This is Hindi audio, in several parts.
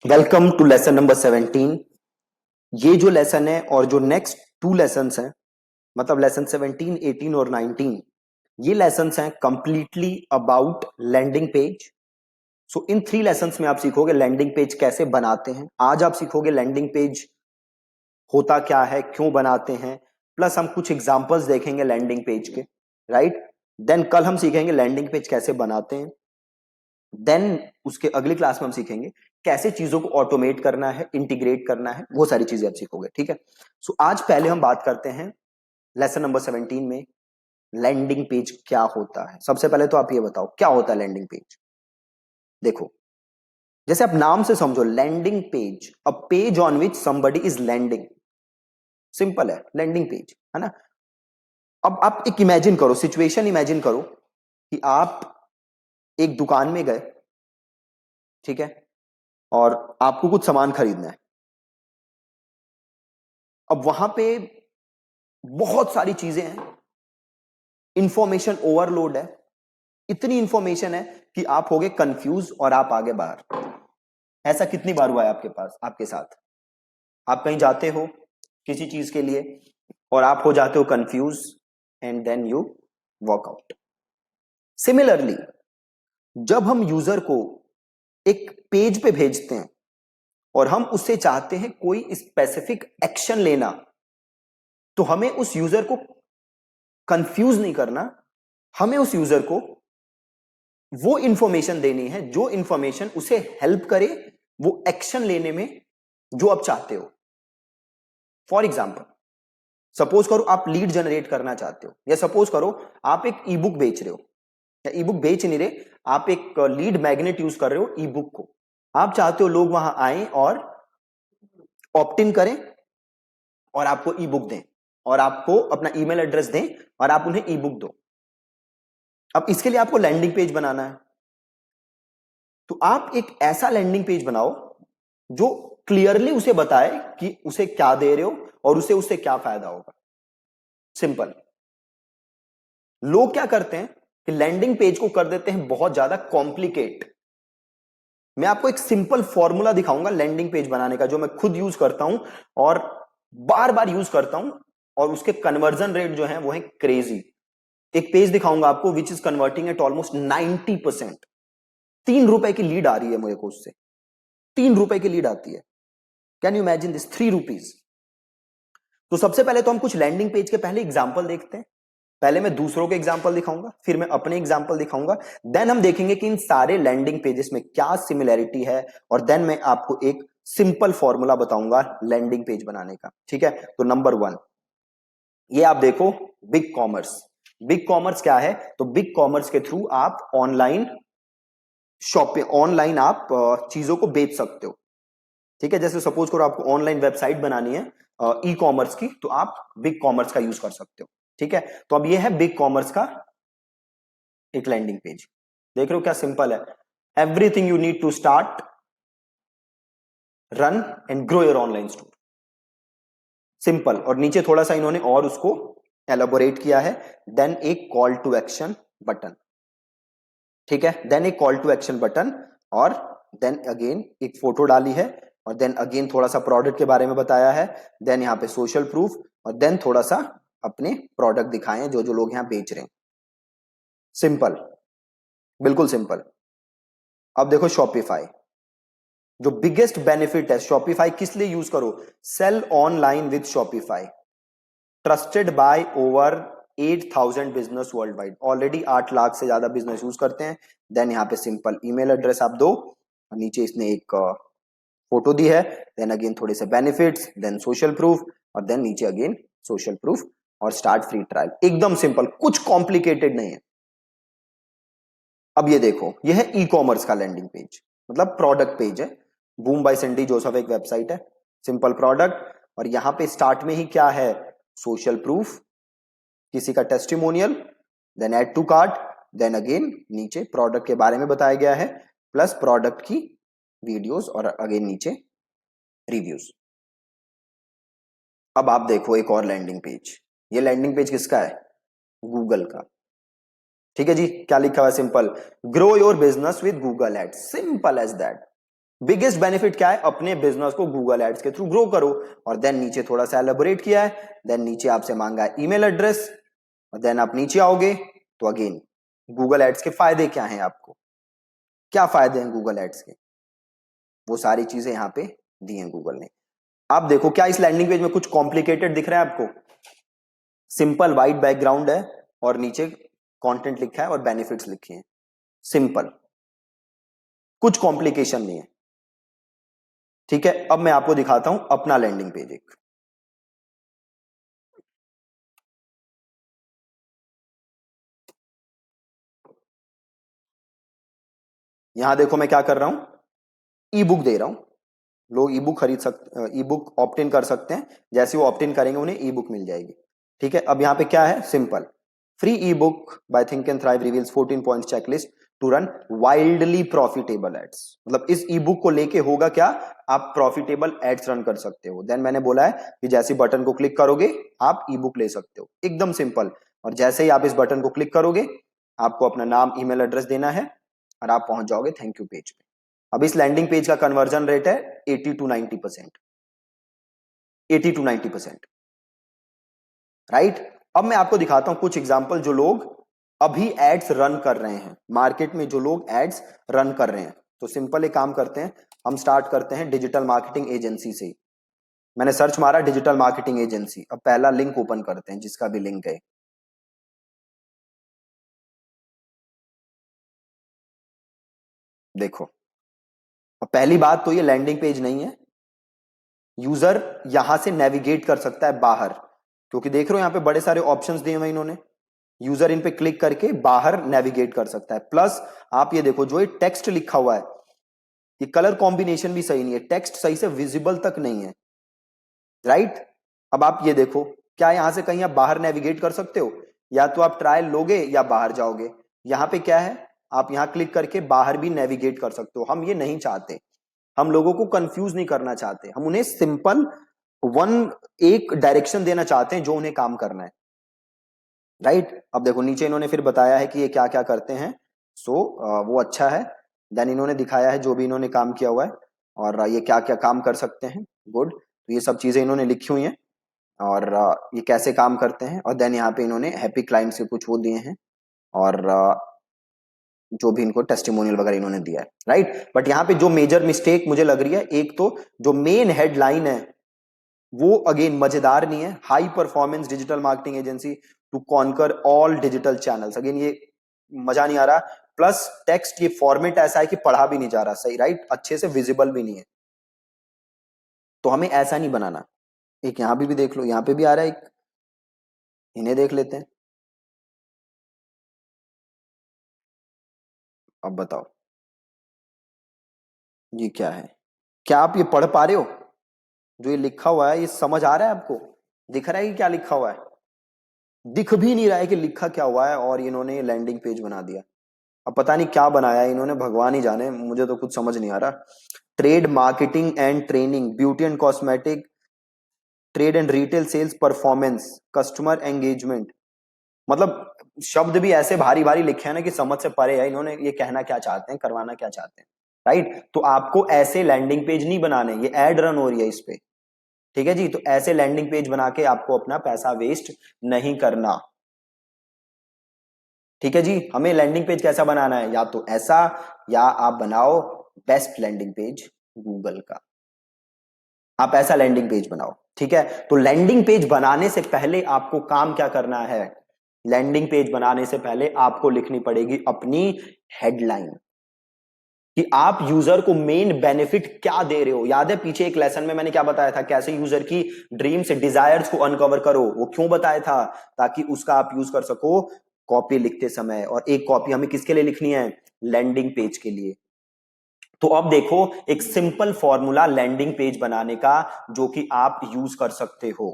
Welcome to lesson number 17। ये जो लेसन है और जो नेक्स्ट टू लेसन्स हैं, मतलब लेसन 17, 18 और 19, ये लेसन्स हैं completely about landing page. So in three lessons में आप सीखोगे लैंडिंग पेज कैसे बनाते हैं। आज आप सीखोगे लैंडिंग पेज होता क्या है, क्यों बनाते हैं, प्लस हम कुछ एग्जांपल्स देखेंगे लैंडिंग पेज के, राइट। देन कल हम सीखेंगे लैंडिंग पेज कैसे बनाते हैं। देन उसके अगली क्लास में हम सीखेंगे कैसे चीजों को ऑटोमेट करना है, इंटीग्रेट करना है, वो सारी चीजें आप सीखोगे, ठीक है। सो आज पहले हम बात करते हैं लेसन नंबर 17 में लैंडिंग पेज क्या होता है। सबसे पहले तो आप ये बताओ क्या होता है लैंडिंग पेज। देखो, जैसे आप नाम से समझो, landing page, a page on which somebody is landing. Simple है, लैंडिंग पेज है ना। अब आप एक इमेजिन करो, सिचुएशन इमेजिन करो कि आप एक दुकान में गए, ठीक है, और आपको कुछ सामान खरीदना है। अब वहां पे बहुत सारी चीजें हैं, इंफॉर्मेशन ओवरलोड है, इतनी इंफॉर्मेशन है कि आप होगे कंफ्यूज और आप आगे बाहर। ऐसा कितनी बार हुआ है आपके पास, आपके साथ? आप कहीं जाते हो किसी चीज के लिए और आप हो जाते हो confuse and then you walk out. Similarly, जब हम यूजर को एक पेज पे भेजते हैं और हम उससे चाहते हैं कोई स्पेसिफिक एक्शन लेना, तो हमें उस यूजर को कंफ्यूज नहीं करना, हमें उस यूजर को वो इंफॉर्मेशन देनी है जो इंफॉर्मेशन उसे हेल्प करे वो एक्शन लेने में जो आप चाहते हो। फॉर एग्जाम्पल, सपोज करो आप लीड जनरेट करना चाहते हो, या सपोज करो आप एक ई बुक बेच रहे हो, या ई बुक बेच नहीं रहे, आप एक लीड मैग्नेट यूज कर रहे हो ई बुक को। आप चाहते हो लोग वहां आए और ऑप्ट इन करें और आपको ई बुक दें, और आपको अपना ईमेल एड्रेस दें और आप उन्हें ई बुक दो। अब इसके लिए आपको लैंडिंग पेज बनाना है, तो आप एक ऐसा लैंडिंग पेज बनाओ जो क्लियरली उसे बताए कि उसे क्या दे रहे हो और उसे उससे क्या फायदा होगा। सिंपल। लोग क्या करते हैं कि लैंडिंग पेज को कर देते हैं बहुत ज्यादा कॉम्प्लिकेट। मैं आपको एक सिंपल फॉर्मूला दिखाऊंगा लैंडिंग पेज बनाने का, जो मैं खुद यूज करता हूं और बार बार यूज करता हूं, और उसके कन्वर्जन रेट जो है वो है क्रेजी। एक पेज दिखाऊंगा आपको which is converting eight almost 90%। 3 रुपए की लीड आ रही है मुझे को उससे, 3 रुपए की लीड आती है। Can you imagine this, 3 rupees. तो सबसे पहले तो हम कुछ लैंडिंग पेज के पहले एग्जाम्पल देखते हैं। पहले मैं दूसरों के एग्जाम्पल दिखाऊंगा, फिर मैं अपने एग्जाम्पल दिखाऊंगा। देन हम देखेंगे कि इन सारे लैंडिंग पेजेस में क्या सिमिलैरिटी है, और देन मैं आपको एक सिंपल फॉर्मूला बताऊंगा लैंडिंग पेज बनाने का, ठीक है। तो नंबर 1, ये आप देखो, बिग कॉमर्स। बिग कॉमर्स क्या है? तो बिग कॉमर्स के थ्रू आप ऑनलाइन शॉपिंग, ऑनलाइन आप चीजों को बेच सकते हो, ठीक है। जैसे सपोज करो आपको ऑनलाइन वेबसाइट बनानी है ई कॉमर्स की, तो आप बिग कॉमर्स का यूज कर सकते हो, ठीक है। तो अब ये है बिग कॉमर्स का एक लैंडिंग पेज। देख रहे हो क्या सिंपल है? Everything you need to start, run and grow your online store. Simple. और नीचे थोड़ा सा इन्होंने और उसको एलोबोरेट किया है। देन एक कॉल टू एक्शन बटन, ठीक है। देन एक कॉल टू एक्शन बटन, और देन अगेन एक फोटो डाली है, और देन अगेन थोड़ा सा प्रोडक्ट के बारे में बताया है। देन यहाँ पे सोशल प्रूफ, और देन थोड़ा सा अपने प्रोडक्ट दिखाए हैं जो जो लोग यहाँ बेच रहे हैं। सिंपल, बिल्कुल सिंपल। अब देखो शॉपिफाई, जो बिगेस्ट बेनिफिट है शॉपिफाई, किस लिए यूज करो? Sell online with Shopify, trusted by over 8,000 business world wide. Already 8 lakh से ज्यादा बिजनेस यूज करते हैं। देन यहाँ पे सिंपल ईमेल एड्रेस आप दो, और नीचे इसने एक फोटो दी है। देन अगेन थोड़े से बेनिफिट्स, देन सोशल प्रूफ, और देन नीचे अगेन सोशल प्रूफ, और स्टार्ट फ्री ट्रायल। एकदम सिंपल, कुछ कॉम्प्लिकेटेड नहीं है। अब ये देखो, ये है ई कॉमर्स का लैंडिंग पेज, मतलब प्रोडक्ट पेज है। बूम बाय सैंडी जोसेफ एक वेबसाइट है, सिंपल प्रोडक्ट, और यहां पे स्टार्ट में ही क्या है? सोशल प्रूफ, किसी का testimonial, then add to cart, then again नीचे प्रोडक्ट के बारे में बताया गया है, प्लस प्रोडक्ट की वीडियोस, और अगेन नीचे रिव्यूज। अब आप देखो एक और लैंडिंग पेज। ये लैंडिंग पेज किसका है? गूगल का, ठीक है जी। क्या लिखा हुआ है? Simple, grow your business with Google ads, simple as that. Biggest benefit क्या है, अपने बिजनेस को गूगल एड्स के थ्रू ग्रो करो। और देन नीचे थोड़ा सा एलेबोरेट किया है, देन नीचे आपसे मांगा है ईमेल एड्रेस, और देन आप नीचे आओगे तो अगेन गूगल एड्स के फायदे क्या हैं, आपको क्या फायदे हैं गूगल एड्स के, वो सारी चीजें यहां पे दी हैं गूगल ने। आप देखो क्या इस लैंडिंग पेज में कुछ कॉम्प्लिकेटेड दिख रहा है आपको? सिंपल वाइट बैकग्राउंड है और नीचे कंटेंट लिखा है और बेनिफिट्स लिखे हैं, सिंपल, कुछ कॉम्प्लिकेशन नहीं है। ठीक है, अब मैं आपको दिखाता हूं अपना लैंडिंग पेज एक। यहां देखो मैं क्या कर रहा हूं, ई बुक दे रहा हूं, लोग ई बुक खरीद सकते, ई बुक ऑप्ट इन कर सकते हैं, जैसे वो ऑप्ट इन करेंगे उन्हें ई बुक मिल जाएगी। ठीक है, अब यहां पे क्या है, simple, free e book by Think and Thrive reveals 14 points checklist to run wildly profitable ads. मतलब इस ई बुक को लेके होगा क्या, आप प्रॉफिटेबल एड्स रन कर सकते हो। देन मैंने बोला है कि जैसे बटन को क्लिक करोगे आप ई बुक ले सकते हो, एकदम सिंपल। और जैसे ही आप इस बटन को क्लिक करोगे आपको अपना नाम ईमेल एड्रेस देना है और आप पहुंच जाओगे थैंक यू पेज पे। अब इस लैंडिंग पेज का कन्वर्जन रेट है 80 to 90%, 80 to 90%, राइट। अब मैं आपको दिखाता हूं कुछ एग्जांपल जो लोग अभी एड्स रन कर रहे हैं, मार्केट में जो लोग एड्स रन कर रहे हैं। तो सिंपल एक काम करते हैं, हम स्टार्ट करते हैं डिजिटल मार्केटिंग एजेंसी से। मैंने सर्च मारा डिजिटल मार्केटिंग एजेंसी, अब पहला लिंक ओपन करते हैं जिसका भी लिंक है। देखो, अब पहली बात तो ये लैंडिंग पेज नहीं है, यूजर यहां से नेविगेट कर सकता है बाहर, क्योंकि देख रहे हो यहां पे बड़े सारे ऑप्शंस दिए हुए इन्होंने, यूजर इन पे क्लिक करके बाहर नेविगेट कर सकता है। प्लस आप ये देखो जो ये टेक्स्ट लिखा हुआ है, ये कलर कॉम्बिनेशन भी सही नहीं है, टेक्स्ट सही से विजिबल तक नहीं है, राइट। अब आप ये देखो, क्या यहां से कहीं आप बाहर नेविगेट कर सकते हो? या तो आप ट्रायल लोगे या बाहर जाओगे। यहां पे क्या है, आप यहां क्लिक करके बाहर भी नेविगेट कर सकते हो। हम ये नहीं चाहते, हम लोगों को कंफ्यूज नहीं करना चाहते, हम उन्हें सिंपल वन एक डायरेक्शन देना चाहते हैं जो उन्हें काम करना है, राइट। अब देखो नीचे इन्होंने फिर बताया है कि ये क्या क्या करते हैं, सो वो अच्छा है। देन इन्होंने दिखाया है जो भी इन्होंने काम किया हुआ है और ये क्या क्या काम कर सकते हैं, गुड। तो ये सब चीजें इन्होंने लिखी हुई हैं और ये कैसे काम करते हैं। और देन यहाँ पे इन्होंने हैप्पी क्लाइंट से कुछ वो दिए हैं और जो भी इनको टेस्टिमोनियल वगैरह इन्होंने दिया है, राइट। बट यहाँ पे जो मेजर मिस्टेक मुझे लग रही है, एक तो जो मेन हेडलाइन है वो अगेन मजेदार नहीं है, high performance digital marketing agency to conquer all digital channels, again ये मजा नहीं आ रहा। प्लस टेक्स्ट ये फॉर्मेट ऐसा है कि पढ़ा भी नहीं जा रहा सही, राइट, अच्छे से विजिबल भी नहीं है, तो हमें ऐसा नहीं बनाना। एक यहां भी देख लो, यहां पे भी आ रहा है एक, इन्हें देख लेते हैं। अब बताओ ये क्या है, क्या आप ये पढ़ पा रहे हो? जो ये लिखा हुआ है ये समझ आ रहा है आपको? दिख रहा है कि क्या लिखा हुआ है? दिख भी नहीं रहा है कि लिखा क्या हुआ है, और इन्होंने ये लैंडिंग पेज बना दिया। अब पता नहीं क्या बनाया है इन्होंने, भगवान ही जाने, मुझे तो कुछ समझ नहीं आ रहा। Trade marketing and training, beauty and cosmetic, trade and retail sales performance, customer engagement. मतलब शब्द भी ऐसे भारी भारी लिखे हैं ना कि समझ से परे है, इन्होंने ये कहना क्या चाहते हैं, करवाना क्या चाहते हैं, राइट। तो आपको ऐसे लैंडिंग पेज नहीं बनाने, ये एड रन हो रही है इस पे, ठीक है जी। तो ऐसे लैंडिंग पेज बना के आपको अपना पैसा वेस्ट नहीं करना, ठीक है जी। हमें लैंडिंग पेज कैसा बनाना है, या तो ऐसा, या आप बनाओ बेस्ट लैंडिंग पेज गूगल का, आप ऐसा लैंडिंग पेज बनाओ, ठीक है। तो लैंडिंग पेज बनाने से पहले आपको काम क्या करना है, लैंडिंग पेज बनाने से पहले आपको लिखनी पड़ेगी अपनी हेडलाइन, कि आप यूजर को मेन बेनिफिट क्या दे रहे हो। याद है पीछे एक लेसन में मैंने क्या बताया था, कैसे यूजर की ड्रीम्स डिजायर्स को अनकवर करो, वो क्यों बताया था, ताकि उसका आप यूज कर सको कॉपी लिखते समय। और एक कॉपी हमें किसके लिए लिखनी है, लैंडिंग पेज के लिए। तो अब देखो एक सिंपल फॉर्मूला लैंडिंग पेज बनाने का जो कि आप यूज कर सकते हो।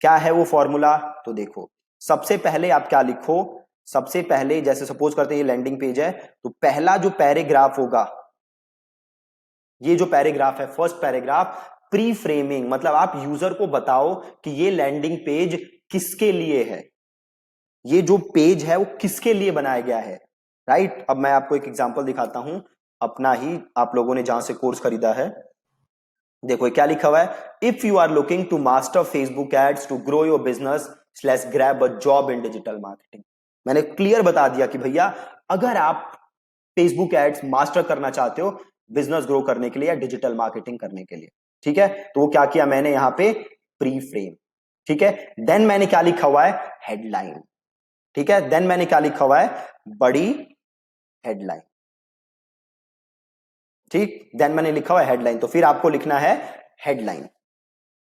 क्या है वो फॉर्मूला, तो देखो सबसे पहले आप क्या लिखो, सबसे पहले जैसे सपोज करते हैं ये लैंडिंग पेज है, तो पहला जो पैराग्राफ होगा, ये जो पैराग्राफ है फर्स्ट पैराग्राफ, प्री फ्रेमिंग, मतलब आप यूजर को बताओ कि ये लैंडिंग पेज किसके लिए है, ये जो पेज है वो किसके लिए बनाया गया है, राइट। अब मैं आपको एक एग्जांपल दिखाता हूं, अपना ही आप लोगों ने जहां से कोर्स खरीदा है, देखो क्या लिखा हुआ है, if you are looking to master Facebook ads to grow your business slash grab a job in digital marketing. मैंने क्लियर बता दिया कि भैया अगर आप फेसबुक एड्स मास्टर करना चाहते हो बिजनेस ग्रो करने के लिए या डिजिटल मार्केटिंग करने के लिए, ठीक है, तो वो क्या किया मैंने यहां पे प्री फ्रेम, ठीक है, देन मैंने क्या लिखा हुआ है हेडलाइन, ठीक है, देन मैंने क्या लिखा हुआ है बड़ी हेडलाइन, ठीक, देन मैंने लिखा हुआ है हेडलाइन, तो फिर आपको लिखना है हेडलाइन,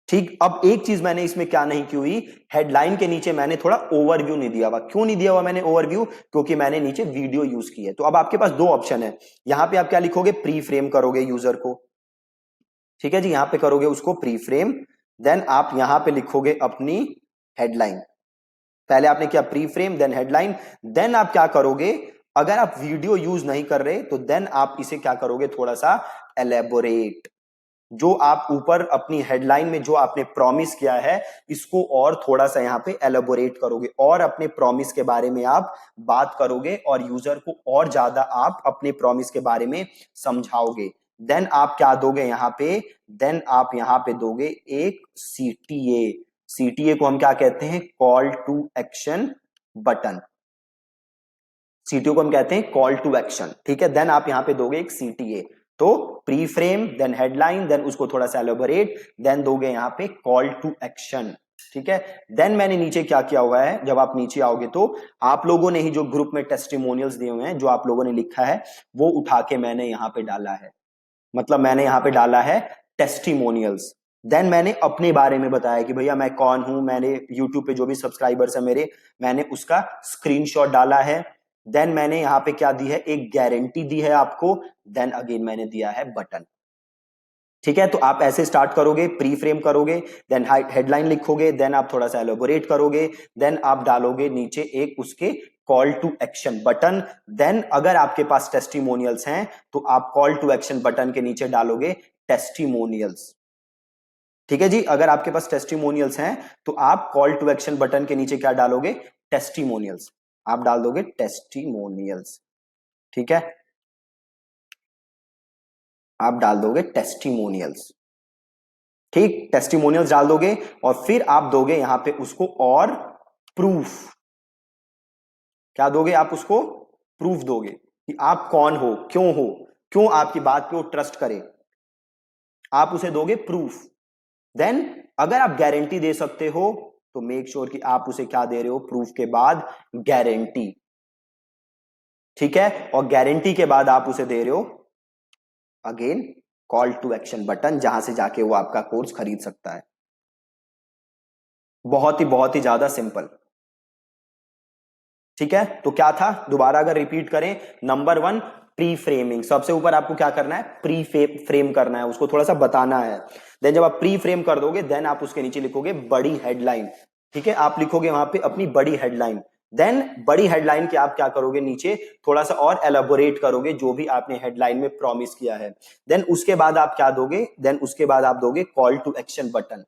ठीक। अब एक चीज मैंने इसमें क्या नहीं की हुई, हेडलाइन के नीचे मैंने थोड़ा ओवरव्यू नहीं दिया हुआ। क्यों नहीं दिया हुआ मैंने ओवरव्यू, क्योंकि मैंने नीचे वीडियो यूज की है। तो अब आपके पास दो ऑप्शन है, यहां पे आप क्या लिखोगे प्री फ्रेम करोगे यूजर को, ठीक है जी, यहां पे करोगे उसको प्री फ्रेम, देन आप यहां पे लिखोगे अपनी हेडलाइन। पहले आपने किया pre frame then headline, then आप क्या करोगे, अगर आप वीडियो यूज नहीं कर रहे तो देन आप इसे क्या करोगे थोड़ा सा एलेबोरेट, जो आप ऊपर अपनी हेडलाइन में जो आपने प्रॉमिस किया है इसको और थोड़ा सा यहां पे एलेबोरेट करोगे और अपने प्रॉमिस के बारे में आप बात करोगे और यूजर को और ज्यादा आप अपने प्रॉमिस के बारे में समझाओगे। देन आप क्या दोगे यहां पे, देन आप यहां पे दोगे एक सीटीए, सीटीए को हम क्या कहते हैं call to action button, CTA को हम कहते हैं कॉल टू एक्शन, ठीक है, देन आप यहां पे दोगे एक सीटीए, तो pre frame then headline then उसको थोड़ा सा एलोबरेट देन दोगे यहां पे कॉल टू एक्शन, ठीक है। देन मैंने नीचे क्या किया हुआ है, जब आप नीचे आओगे तो आप लोगों ने ही जो ग्रुप में टेस्टिमोनियल्स दिए हुए हैं जो आप लोगों ने लिखा है वो उठा के मैंने यहां पे डाला है, मतलब मैंने यहां पे डाला है टेस्टिमोनियल्स। देन मैंने अपने बारे में बताया कि भैया मैं कौन हूं, मैंने यूट्यूब पे जो भी सब्सक्राइबर्स है मेरे, मैंने उसका स्क्रीनशॉट डाला है। देन मैंने यहां पे क्या दी है एक गारंटी दी है आपको, देन अगेन मैंने दिया है बटन, ठीक है। तो आप ऐसे स्टार्ट करोगे प्री फ्रेम करोगे देन हेडलाइन लिखोगे देन आप थोड़ा सा एलोबोरेट करोगे देन आप डालोगे नीचे एक उसके call to action button, then अगर आपके पास टेस्टिमोनियल्स हैं तो आप कॉल टू एक्शन बटन के नीचे डालोगे टेस्टिमोनियल्स, ठीक है जी। अगर आपके पास टेस्टिमोनियल्स हैं तो आप कॉल टू एक्शन बटन के नीचे क्या डालोगे टेस्टिमोनियल्स, आप डाल दोगे टेस्टिमोनियल्स, ठीक है, आप डाल दोगे टेस्टिमोनियल्स, ठीक, टेस्टिमोनियल्स डाल दोगे और फिर आप दोगे यहां पे उसको और प्रूफ, क्या दोगे आप उसको प्रूफ दोगे कि आप कौन हो, क्यों आपकी बात पे वो ट्रस्ट करे, आप उसे दोगे प्रूफ। देन अगर आप गारंटी दे सकते हो तो मेक श्योर कि आप उसे क्या दे रहे हो प्रूफ के बाद गारंटी, ठीक है, और गारंटी के बाद आप उसे दे रहे हो again call to action button जहां से जाके वो आपका कोर्स खरीद सकता है। बहुत ही ज्यादा सिंपल, ठीक है। तो क्या था दोबारा अगर रिपीट करें, नंबर वन प्री फ्रेमिंग, सबसे ऊपर आपको क्या करना है प्री फ्रेम करना है, उसको थोड़ा सा बताना है। देन जब आप प्री फ्रेम कर दोगे देन आप उसके नीचे लिखोगे बड़ी हेडलाइन, ठीक है, आप लिखोगे वहां पे अपनी बड़ी हेडलाइन। देन बड़ी हेडलाइन के आप क्या करोगे नीचे थोड़ा सा और एलाबोरेट करोगे जो भी आपने हेडलाइन में प्रॉमिस किया है। देन उसके बाद आप क्या दोगे, देन उसके बाद आप दोगे call to action button,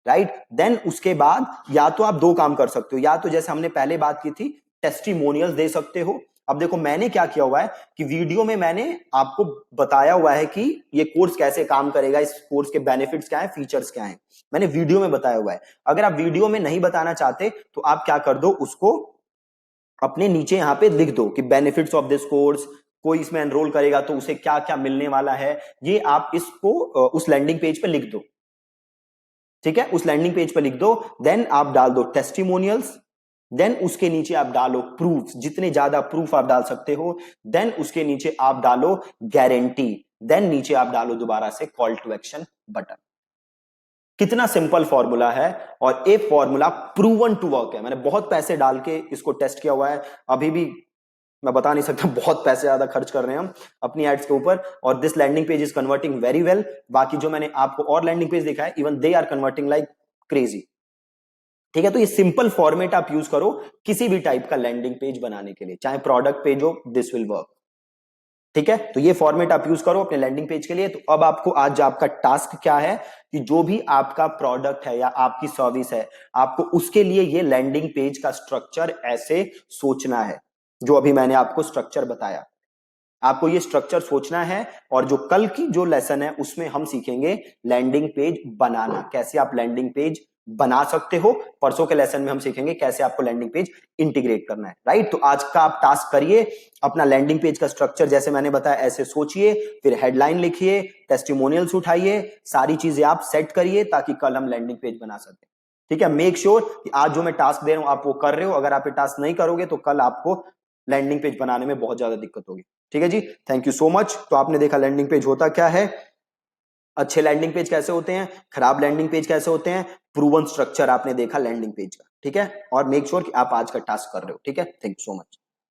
right. Then उसके बाद या तो आप दो काम कर सकते हो, या तो जैसे हमने पहले बात की थी टेस्टिमोनियल्स दे सकते हो। अब देखो मैंने क्या किया हुआ है कि वीडियो में मैंने आपको बताया हुआ है कि ये कोर्स कैसे काम करेगा, इस कोर्स के बेनिफिट्स क्या है फीचर्स क्या है, मैंने वीडियो में बताया हुआ है। अगर आप वीडियो में नहीं बताना चाहते तो आप क्या कर दो उसको अपने नीचे यहां पे लिख दो कि बेनिफिट्स ऑफ दिस कोर्स, कोई इसमें एनरोल करेगा तो उसे क्या क्या मिलने वाला है, ये आप इसको उस लैंडिंग पेज पे लिख दो, ठीक है, उस लैंडिंग पेज पर लिख दो। देन आप डाल दो टेस्टिमोनियल्स, देन उसके नीचे आप डालो प्रूफ, जितने ज्यादा प्रूफ आप डाल सकते हो। देन उसके नीचे आप डालो गारंटी, देन नीचे आप डालो दोबारा से कॉल टू एक्शन बटन। कितना सिंपल फॉर्मूला है और ये फॉर्मूला प्रूवन टू वर्क है, मैंने बहुत पैसे डाल के इसको टेस्ट किया हुआ है, अभी भी मैं बता नहीं सकता बहुत पैसे ज्यादा खर्च कर रहे हैं हम अपनी एड्स के ऊपर, और this landing page is converting very well. बाकी जो मैंने आपको और लैंडिंग पेज दिखा है even they are converting like crazy, ठीक है। तो ये सिंपल फॉर्मेट आप यूज करो किसी भी टाइप का लैंडिंग पेज बनाने के लिए, चाहे प्रोडक्ट पेज हो, दिस विल वर्क, ठीक है। तो ये फॉर्मेट आप यूज करो अपने लैंडिंग पेज के लिए। तो अब आपको आज आपका टास्क क्या है कि जो भी आपका प्रोडक्ट है या आपकी सर्विस है आपको उसके लिए ये लैंडिंग पेज का स्ट्रक्चर ऐसे सोचना है जो अभी मैंने आपको स्ट्रक्चर बताया। आपको ये स्ट्रक्चर सोचना है और जो कल की जो लेसन है उसमें हम सीखेंगे लैंडिंग पेज बनाना, कैसे आप लैंडिंग पेज बना सकते हो। परसों के लेसन में हम सीखेंगे कैसे आपको लैंडिंग पेज इंटीग्रेट करना है, राइट। तो आज का आप टास्क करिए, अपना लैंडिंग पेज का स्ट्रक्चर जैसे मैंने बताया ऐसे सोचिए, फिर हेडलाइन लिखिए, टेस्टिमोनियल्स उठाइए, सारी चीजें आप सेट करिए ताकि कल हम लैंडिंग पेज बना सकें। ठीक है, मेक श्योर कि आज जो मैं टास्क दे रहा हूं आप वो कर रहे हो। अगर आप ये टास्क नहीं करोगे तो कल आपको लैंडिंग पेज बनाने में बहुत ज्यादा दिक्कत होगी। ठीक है जी, थैंक यू सो मच। तो आपने देखा लैंडिंग पेज होता क्या है, अच्छे लैंडिंग पेज कैसे होते हैं, खराब लैंडिंग पेज कैसे होते हैं, प्रूवन स्ट्रक्चर आपने देखा लैंडिंग पेज का। ठीक है, और मेक श्योर कि आप आज का टास्क कर रहे हो। ठीक है, थैंक यू सो मच।